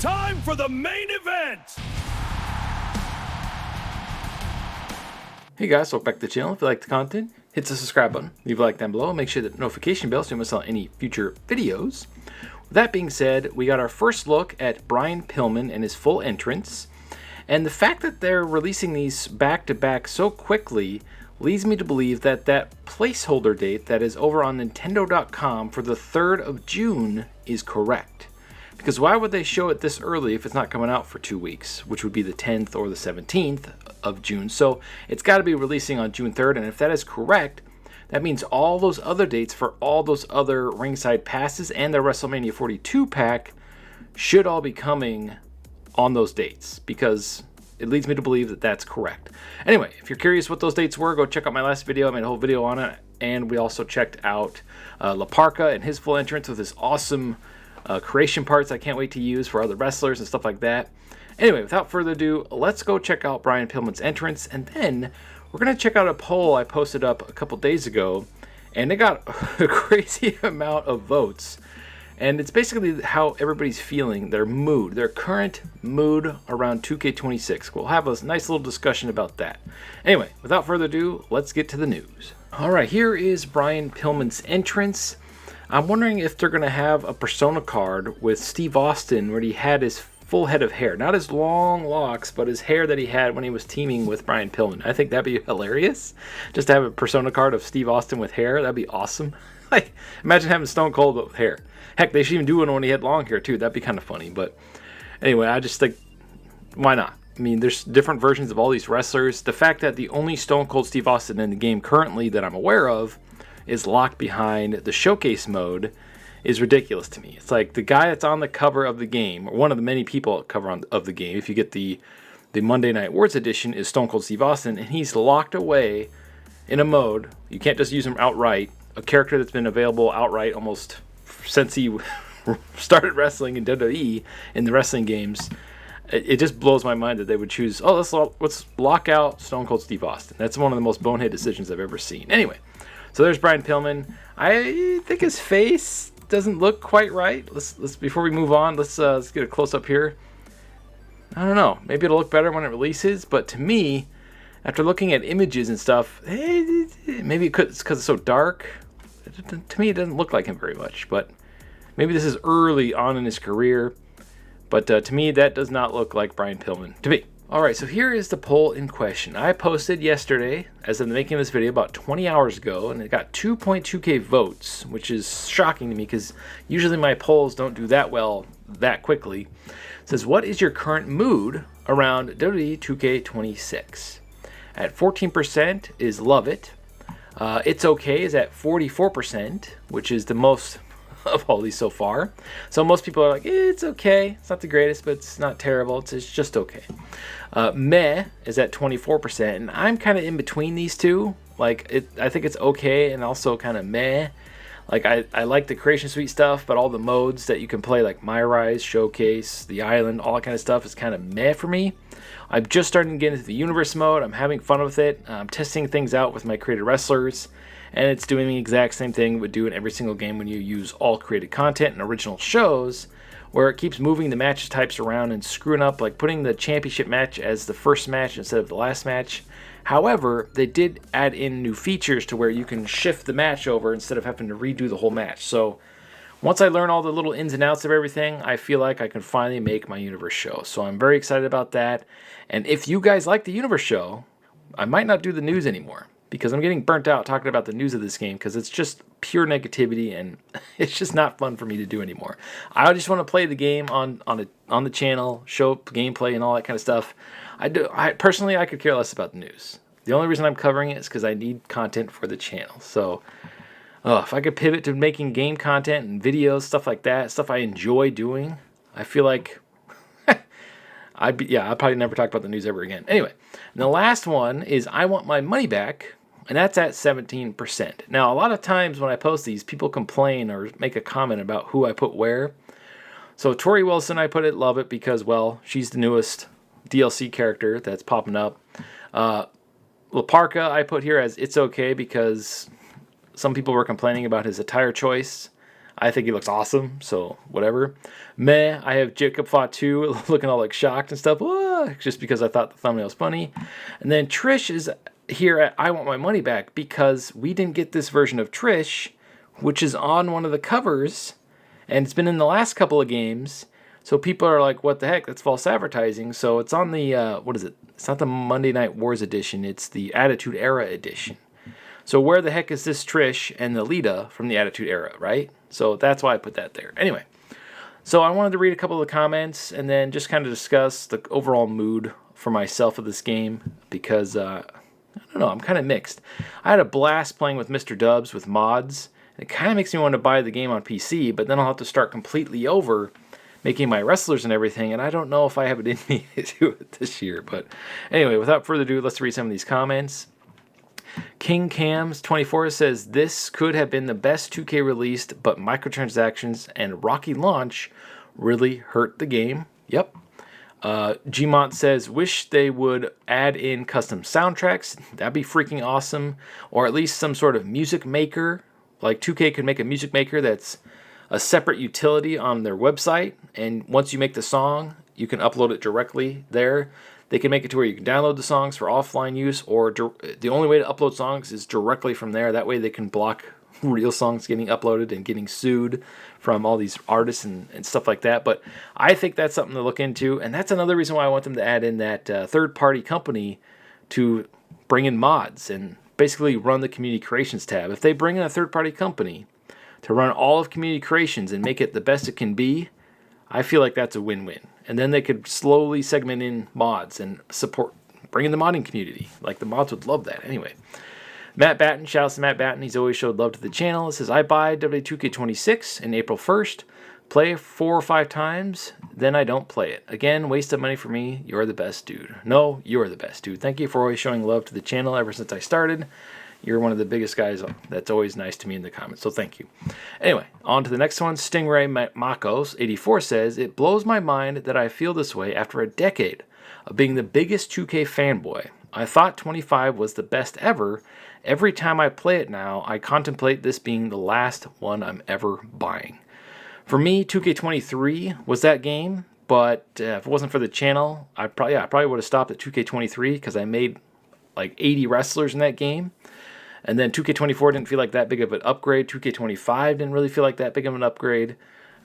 Time for the main event! Hey guys, welcome back to the channel. If you like the content, hit the subscribe button, leave a like down below, and make sure that notification bell so you don't miss out on any future videos. With that being said, we got our first look at Brian Pillman and his full entrance. And the fact that they're releasing these back-to-back so quickly leads me to believe that that placeholder date that is over on Nintendo.com for the 3rd of June is correct. Because why would they show it this early if it's not coming out for 2 weeks, which would be the 10th or the 17th of June? So it's got to be releasing on June 3rd, and if that is correct, that means all those other dates for all those other ringside passes and the WrestleMania 42 pack should all be coming on those dates, because it leads me to believe that that's correct. Anyway, if you're curious what those dates were, go check out my last video. I made a whole video on it, and we also checked out La Parka and his full entrance with his awesome creation parts I can't wait to use for other wrestlers and stuff like that. Anyway, without further ado, let's go check out Brian Pillman's entrance, and then we're going to check out a poll I posted up a couple days ago, and it got a crazy amount of votes. And it's basically how everybody's feeling, their mood, their current mood around 2K26. We'll have a nice little discussion about that. Anyway, without further ado, let's get to the news. Alright, here is Brian Pillman's entrance. I'm wondering if they're going to have a Persona card with Steve Austin where he had his full head of hair. Not his long locks, but his hair that he had when he was teaming with Brian Pillman. I think that'd be hilarious. Just to have a Persona card of Steve Austin with hair. That'd be awesome. Like, imagine having Stone Cold but with hair. Heck, they should even do one when he had long hair too. That'd be kind of funny. But anyway, I just think, why not? I mean, there's different versions of all these wrestlers. The fact that the only Stone Cold Steve Austin in the game currently that I'm aware of is locked behind the showcase mode is ridiculous to me. It's like the guy that's on the cover of the game, or one of the many people at cover of the game, if you get the Monday Night Wars edition, is Stone Cold Steve Austin, and he's locked away in a mode. You can't just use him outright. A character that's been available outright almost since he started wrestling in WWE in the wrestling games. It just blows my mind that they would choose, let's lock out Stone Cold Steve Austin. That's one of the most bonehead decisions I've ever seen. Anyway, so there's Brian Pillman. I think his face doesn't look quite right. Let's before we move on, let's get a close up here. I don't know. Maybe it'll look better when it releases, but to me, after looking at images and stuff, maybe it's because it's so dark. To me, it doesn't look like him very much. But maybe this is early on in his career. But to me, that does not look like Brian Pillman to me. Alright, so here is the poll in question. I posted yesterday, as I'm making this video, about 20 hours ago, and it got 2.2k votes, which is shocking to me because usually my polls don't do that well that quickly. It says, what is your current mood around WWE 2K26? At 14% is love it. It's okay is at 44%, which is the most of all these so far. So most people are like, it's okay. It's not the greatest, but it's not terrible. It's just okay. Meh is at 24%, and I'm kind of in between these two. Like, I think it's okay and also kind of meh. Like, I like the Creation Suite stuff, but all the modes that you can play, like My Rise, Showcase, The Island, all that kind of stuff is kind of meh for me. I'm just starting to get into the Universe mode. I'm having fun with it. I'm testing things out with my created wrestlers, and it's doing the exact same thing it would do in every single game when you use all created content and original shows, where it keeps moving the match types around and screwing up, like putting the championship match as the first match instead of the last match. However, they did add in new features to where you can shift the match over instead of having to redo the whole match. So once I learn all the little ins and outs of everything, I feel like I can finally make my Universe show. So I'm very excited about that. And if you guys like the Universe show, I might not do the news anymore, because I'm getting burnt out talking about the news of this game, because it's just pure negativity and it's just not fun for me to do anymore. I just want to play the game on the channel, show gameplay and all that kind of stuff. I personally could care less about the news. The only reason I'm covering it is because I need content for the channel. So if I could pivot to making game content and videos, stuff like that, stuff I enjoy doing, I feel like I'll probably never talk about the news ever again. Anyway, and the last one is I want my money back, and that's at 17%. Now, a lot of times when I post these, people complain or make a comment about who I put where. So Tori Wilson, I put it love it because, well, she's the newest DLC character that's popping up. La Parka, I put here as it's okay because some people were complaining about his attire choice. I think he looks awesome, so whatever. Meh, I have Jacob Fatu looking all like shocked and stuff, just because I thought the thumbnail was funny. And then Trish is here at I Want My Money Back because we didn't get this version of Trish, which is on one of the covers, and it's been in the last couple of games. So people are like, what the heck? That's false advertising. So it's on the, what is it? It's not the Monday Night Wars edition. It's the Attitude Era edition. So where the heck is this Trish and the Lita from the Attitude Era, right? So that's why I put that there. Anyway, so I wanted to read a couple of the comments and then just kind of discuss the overall mood for myself of this game because, I don't know, I'm kind of mixed. I had a blast playing with Mr. Dubs with mods. It kind of makes me want to buy the game on PC, but then I'll have to start completely over making my wrestlers and everything, and I don't know if I have it in me to do it this year. But anyway, without further ado, let's read some of these comments. King Cams 24 says, this could have been the best 2K released, but microtransactions and rocky launch really hurt the game. Yep. Gmont says, wish they would add in custom soundtracks. That'd be freaking awesome. Or at least some sort of music maker. Like 2K could make a music maker that's a separate utility on their website, and once you make the song, you can upload it directly there. They can make it to where you can download the songs for offline use, or the only way to upload songs is directly from there. That way they can block real songs getting uploaded and getting sued from all these artists and stuff like that. But I think that's something to look into, and that's another reason why I want them to add in that third-party company to bring in mods and basically run the community creations tab. If they bring in a third-party company to run all of community creations and make it the best it can be, I feel like that's a win-win. And then they could slowly segment in mods and support, bring in the modding community. Like, the mods would love that. Anyway, Matt Batten, shout out to Matt Batten. He's always showed love to the channel. It says, I buy WWE 2K26 in April 1st, play 4 or 5 times, then I don't play it. Again, waste of money for me. You're the best dude. No, you're the best dude. Thank you for always showing love to the channel ever since I started. You're one of the biggest guys that's always nice to me in the comments, so thank you. Anyway, on to the next one. Stingray Makos 84 says, it blows my mind that I feel this way after a decade of being the biggest 2K fanboy. I thought 25 was the best ever. Every time I play it now, I contemplate this being the last one I'm ever buying. For me, 2K23 was that game, but if it wasn't for the channel, I probably would have stopped at 2K23 because I made like 80 wrestlers in that game. And then 2K24 didn't feel like that big of an upgrade. 2K25 didn't really feel like that big of an upgrade.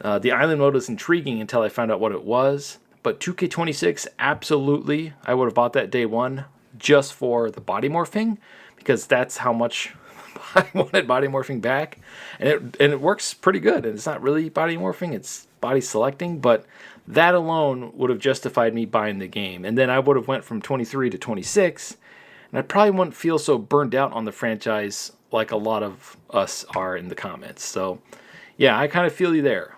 The island mode was intriguing until I found out what it was. But 2K26, absolutely, I would have bought that day one just for the body morphing, because that's how much I wanted body morphing back. And it works pretty good. And it's not really body morphing, it's body selecting. But that alone would have justified me buying the game. And then I would have went from 23 to 26. And I probably wouldn't feel so burned out on the franchise like a lot of us are in the comments. So, yeah, I kind of feel you there.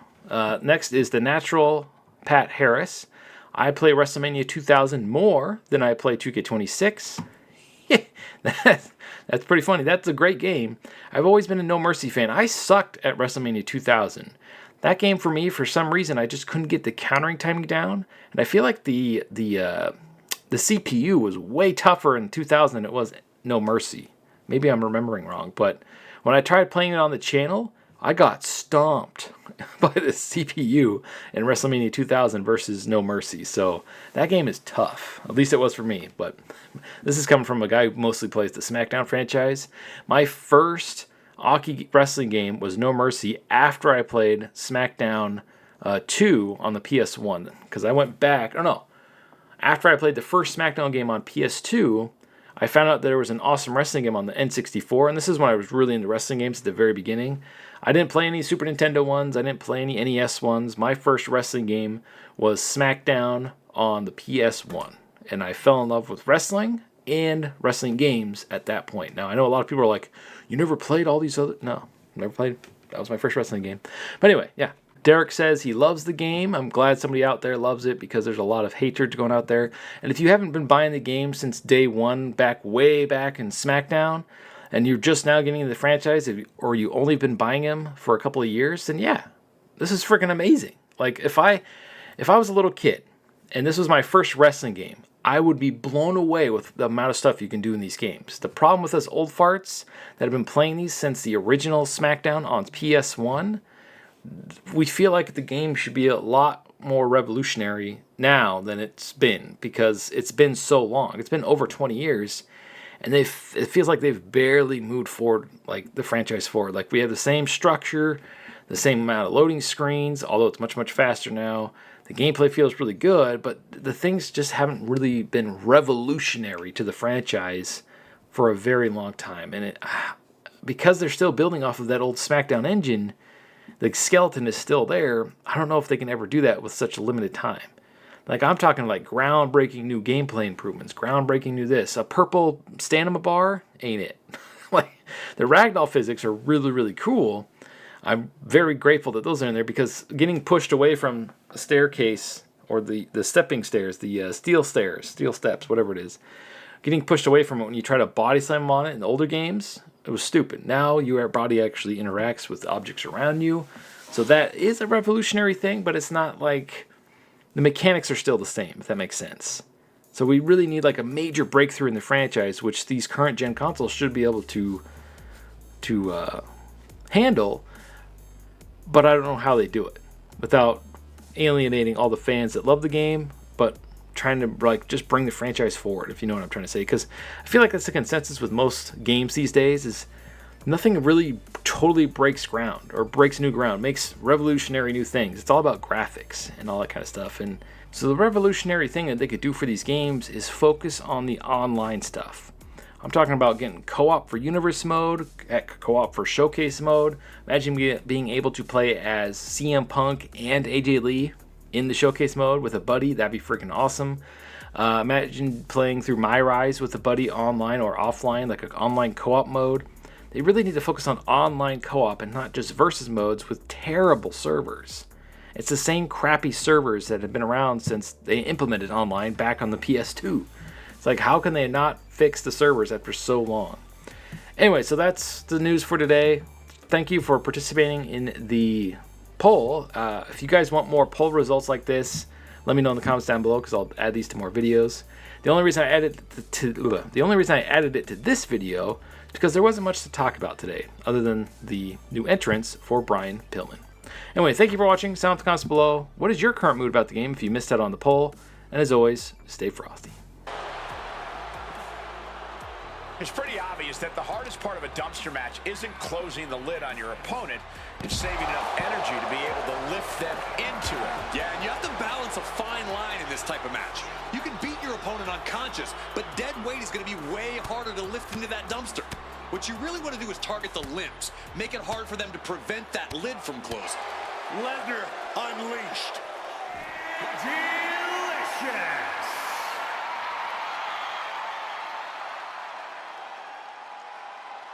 Next is the natural Pat Harris. I play WrestleMania 2000 more than I play 2K26. That's pretty funny. That's a great game. I've always been a No Mercy fan. I sucked at WrestleMania 2000. That game for me, for some reason, I just couldn't get the countering timing down. And I feel like the CPU was way tougher in 2000 than it was No Mercy. Maybe I'm remembering wrong, but when I tried playing it on the channel, I got stomped by the CPU in WrestleMania 2000 versus No Mercy. So that game is tough. At least it was for me. But this is coming from a guy who mostly plays the SmackDown franchise. My first Aki wrestling game was No Mercy after I played SmackDown 2 on the PS1. Because I went back, after I played the first SmackDown game on PS2, I found out there was an awesome wrestling game on the N64, and this is when I was really into wrestling games at the very beginning. I didn't play any Super Nintendo ones, I didn't play any NES ones. My first wrestling game was SmackDown on the PS1, and I fell in love with wrestling and wrestling games at that point. Now, I know a lot of people are like, you never played all these other... No, never played. That was my first wrestling game. But anyway, yeah. Derek says he loves the game. I'm glad somebody out there loves it because there's a lot of hatred going out there. And if you haven't been buying the game since day one, way back in SmackDown, and you're just now getting into the franchise, or you only been buying him for a couple of years, then yeah, this is freaking amazing. Like, if I was a little kid and this was my first wrestling game, I would be blown away with the amount of stuff you can do in these games. The problem with us old farts that have been playing these since the original SmackDown on PS1, we feel like the game should be a lot more revolutionary now than it's been, because it's been so long. It's been over 20 years, and it feels like they've barely moved forward, like the franchise forward. Like, we have the same structure, the same amount of loading screens, although it's much, much faster now. The gameplay feels really good, but the things just haven't really been revolutionary to the franchise for a very long time. And because they're still building off of that old SmackDown engine, the skeleton is still there. I don't know if they can ever do that with such a limited time. Like, I'm talking like groundbreaking new gameplay improvements, groundbreaking new this. A purple stamina bar ain't it. Like, the ragdoll physics are really, really cool. I'm very grateful that those are in there, because getting pushed away from a staircase, or the stepping stairs, the steel steps, whatever it is, getting pushed away from it when you try to body slam on it in the older games, it was stupid. Now your body actually interacts with objects around you. So that is a revolutionary thing, but it's not like the mechanics are still the same, if that makes sense. So we really need like a major breakthrough in the franchise, which these current gen consoles should be able to handle. But I don't know how they do it without alienating all the fans that love the game, but trying to like just bring the franchise forward, if you know what I'm trying to say. Because I feel like that's the consensus with most games these days, is nothing really totally breaks ground or breaks new ground, makes revolutionary new things. It's all about graphics and all that kind of stuff. And so the revolutionary thing that they could do for these games is focus on the online stuff. I'm talking about getting co-op for Universe mode, co-op for Showcase mode. Imagine being able to play as CM Punk and AJ Lee in the Showcase mode with a buddy. That'd be freaking awesome. Imagine playing through My Rise with a buddy online or offline, like an online co-op mode. They really need to focus on online co-op and not just versus modes with terrible servers. It's the same crappy servers that have been around since they implemented online back on the PS2. It's like, how can they not fix the servers after so long? Anyway, so that's the news for today. Thank you for participating in the poll. If you guys want more poll results like this, let me know in the comments down below, because I'll add these to more videos. The only reason I added it to this video is because there wasn't much to talk about today, other than the new entrance for Brian Pillman. Anyway, thank you for watching. Sound in the comments below. What is your current mood about the game if you missed out on the poll? And as always, stay frosty. It's pretty obvious that the hardest part of a dumpster match isn't closing the lid on your opponent. It's saving enough energy to be able to lift them into it. Yeah, and you have to balance a fine line in this type of match. You can beat your opponent unconscious, but dead weight is going to be way harder to lift into that dumpster. What you really want to do is target the limbs. Make it hard for them to prevent that lid from closing. Lesnar unleashed.